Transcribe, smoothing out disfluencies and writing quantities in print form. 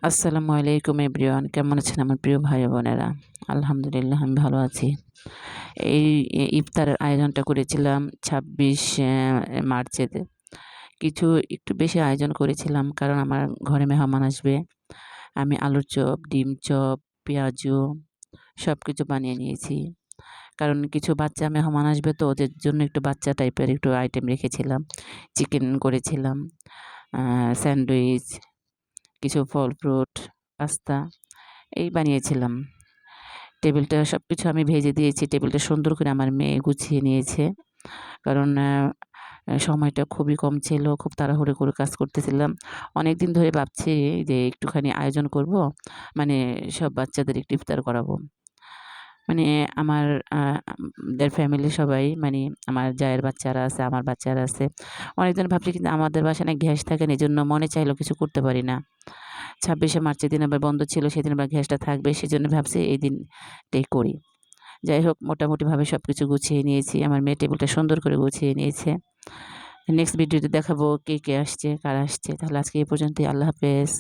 আসসালামু আলাইকুম এভরিওয়ান, কেমন আছেন আমার প্রিয় ভাই বোনেরা? আলহামদুলিল্লাহ আমি ভালো আছি। এই ইফতারের আয়োজনটা করেছিলাম ২৬ মার্চেতে। কিছু একটু বেশি আয়োজন করেছিলাম কারণ আমার ঘরে মেহমান আসবে। আমি আলুর চপ, ডিম চপ, পেঁয়াজু সবকিছু বানিয়ে নিয়েছি। কারণ কিছু বাচ্চা মেহমান আসবে, তো ওদের জন্য একটু বাচ্চা টাইপের একটু আইটেম রেখেছিলাম। চিকেন করেছিলাম, স্যান্ডউইচ, কিছু ফল ফ্রুট, পাস্তা এই বানিয়েছিলাম। টেবিলটা সবকিছু আমি ভেজে দিয়েছি। টেবিলটা সুন্দর করে আমার মেয়ে গুছিয়ে নিয়েছে। কারণ সময়টা খুবই কম ছিল। খুব তাড়াহুড়ো করে কাজ করতেছিলাম। অনেকদিন ধরে ভাবছি যে একটুখানি আয়োজন করব। মানে সব বাচ্চাদের একটু ইফতার করাবো। মানে আমার আ দের ফ্যামিলি সবাই, মানে আমার জায়ের বাচ্চারা আছে, আমার বাচ্চারা আছে। অনেকদিন ভাবছি কিন্তু আমাদের বাসায় না গ্যাস থাকে না, এজন্য মনে চাইলেও কিছু করতে পারি না। ২৬শে মার্চের দিন আবার বন্ধ ছিল, সেদিন আবার গ্যাসটা থাকবে। সেজন্য ভাবছি এই দিনটাই করি। যাই হোক, মোটামুটিভাবে সবকিছু গুছিয়ে নিয়েছি। আমার মেয়ে টেবিলটা সুন্দর করে গুছিয়ে নিয়েছে। নেক্সট ভিডিওতে দেখাবো কে আসছে, কারা আসছে। তাহলে আজকে এই পর্যন্তই। আল্লাহ হাফেজ।